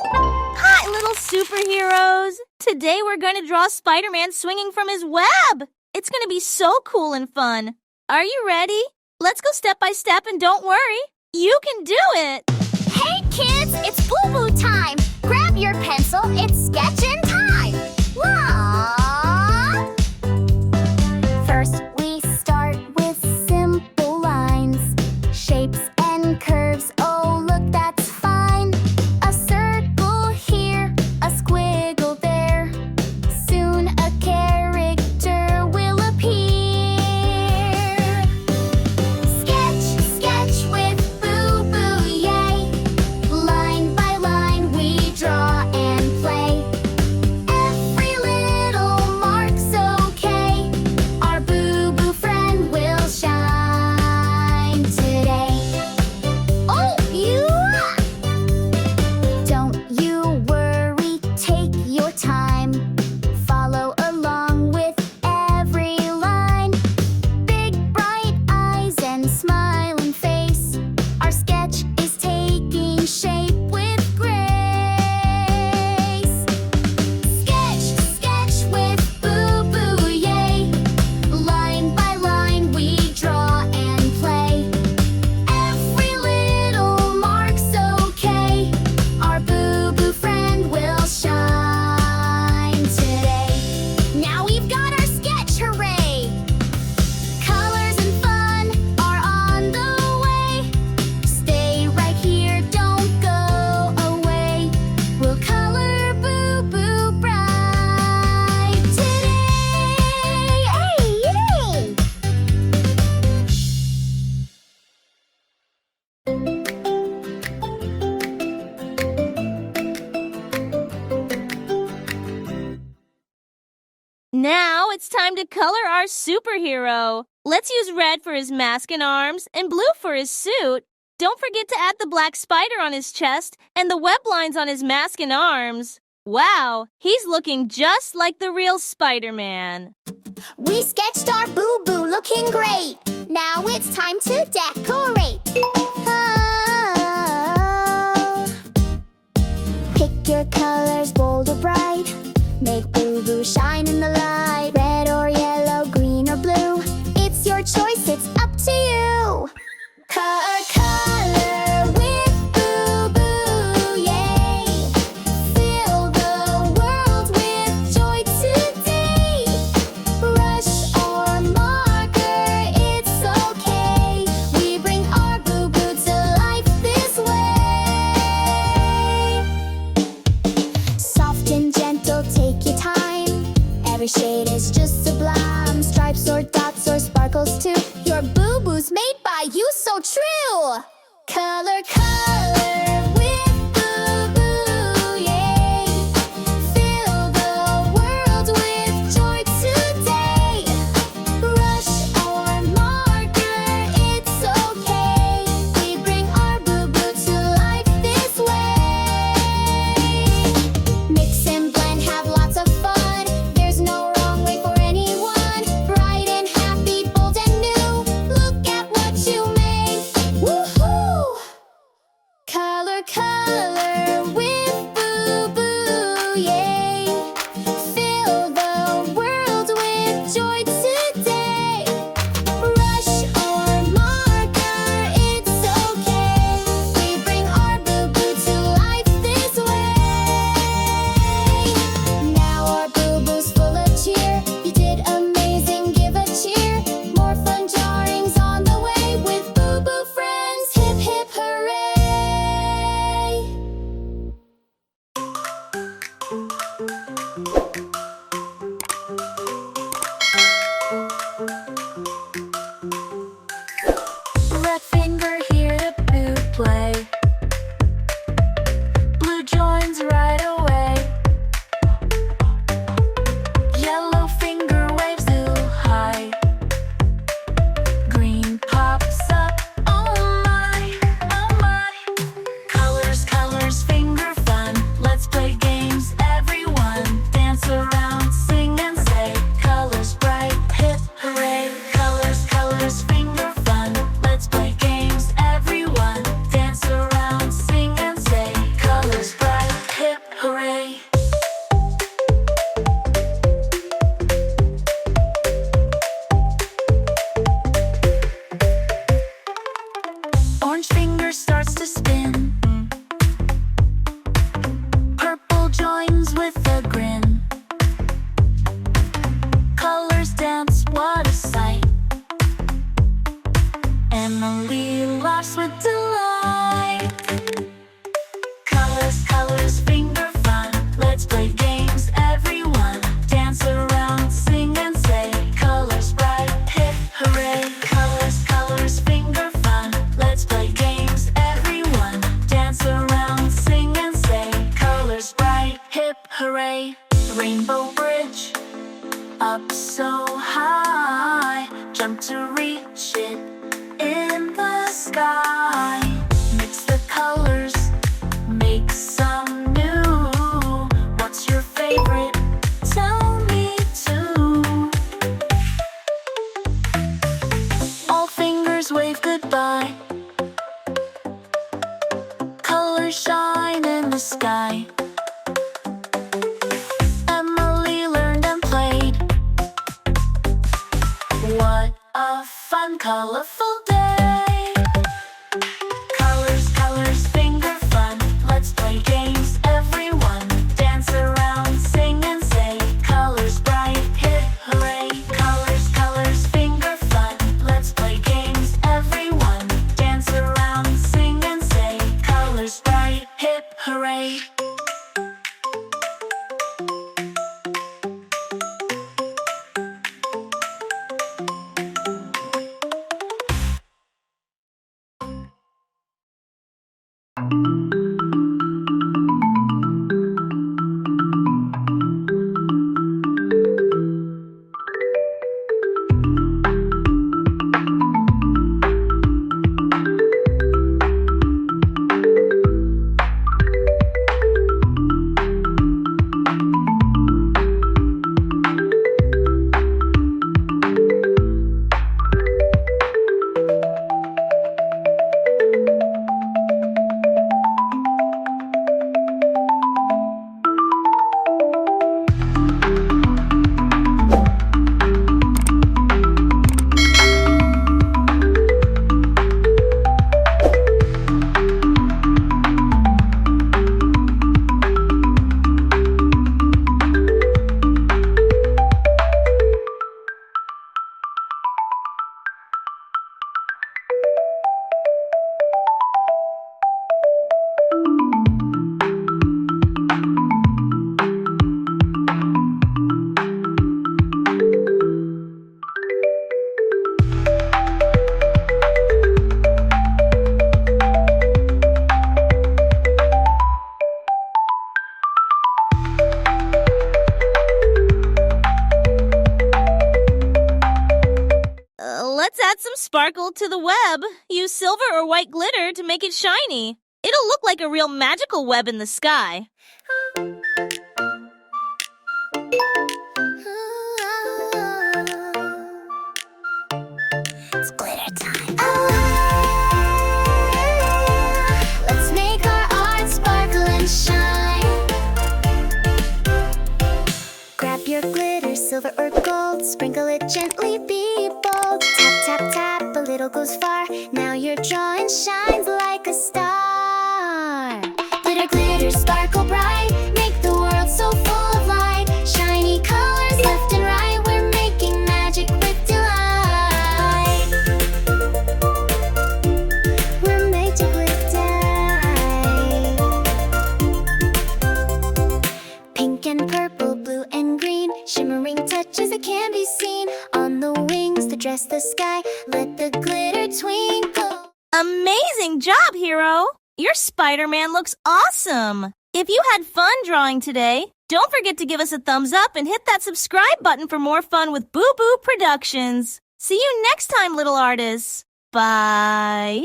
Hi, little superheroes! Today we're going to draw Spider-Man swinging from his web! It's going to be so cool and fun. Are you ready? Let's go step by step and don't worry. You can do it! Hey kids, it's BooBoo time! Grab your pencil, it's sketching time! Aww. First we start with simple lines, shapes and curves, oh look that's fine. A circle here, a squiggle there, soon a character will appear. Sketch, sketch with BooBoo, yay! Line by line we draw and play. Every little mark's okay, our BooBoo friend will shine today. Oh, you! Don't you worry, take your time. Follow along with every line. Big bright eyes and smiling face. Our sketch is taking shape with grace. Sketch, sketch with BooBoo, yay! Line by line we draw and play. Every little mark's okay, our BooBoo friend will shine today. Now we've got our sketch, hooray! Colors and fun are on the way. Stay right here, don't go away. We'll color BooBoo bright today. Hey, yay! Now it's time to color our superhero. Let's use red for his mask and arms and blue for his suit. Don't forget to add the black spider on his chest and the web lines on his mask and arms. Wow, he's looking just like the real Spider-Man. We sketched our BooBoo looking great. Now it's time to decorate. Oh. Pick your colors bold or bright. Make BooBoo shine in the light. Red or yellow, green or blue. It's your choice, it's up to you. Color with BooBoo, yay! Fill the world with joy today. Brush or marker, it's okay. We bring our BooBoo to life this way. Soft and gentle, take your time. Every shade is just sublime. Stripes or dots or sparkles too. Your BooBoo's made by you, so true. Color, color with BooBoo, yay! Fill the world with joy today. Brush or marker, it's okay. We bring our BooBoo to life this way. Mix and blend, have lots of fun. There's no wrong way for anyone. Bright and happy, bold and new. Look at what you made. Woohoo! Color, color with BooBoo, yay! Fill the world with joy today. Brush or marker, it's okay. We bring our BooBoo to life this way. Now our BooBoo's full of cheer. You did amazing, give a cheer. More fun drawings on the way with BooBoo friends. Hip hip hooray! Red finger here to boo play. Blue joins right away. Yellow finger waves too high. Green pops up, oh my, oh my. Colors, colors, finger fun. Let's play games, everyone. Dance around, sing and say. Colors bright, hip hooray. Colors, colors, finger fun. Let's play games, everyone. Dance around, sing and say. Colors bright. hooray! Rainbow bridge, up so high, jump to reach it in the sky. Mix the colors, make some new. What's your favorite? Tell me too. All fingers wave goodbye. Colors shine in the sky. Emily learned and played. What a fun, colorful day. Colors, colors, finger fun. Let's play games, everyone. Dance around, sing and say. Colors bright, hip hooray. Colors, colors, finger fun. Let's play games, everyone. Dance around, sing and say. Colors bright, hip hooray. Let's add some sparkle to the web. Use silver or white glitter to make it shiny. It'll look like a real magical web in the sky. It's glitter time. Let's make our art sparkle and shine. Grab your glitter, silver or gold. Sprinkle it gently, be bold. Tap, tap, tap, a little goes far. Now your drawing shines like a star. Glitter, glitter, sparkle bright. Make the world so full of light. Shiny colors left and right. We're making magic with delight. We're magic with delight. Pink and purple, blue and green. Shimmering touches that can be seen. On the wings to dress the sky. Let the glitter twinkle. Amazing job, Hero! Your Spider-Man looks awesome! If you had fun drawing today, don't forget to give us a thumbs up and hit that subscribe button for more fun with BooBoo Productions. See you next time, little artists. Bye!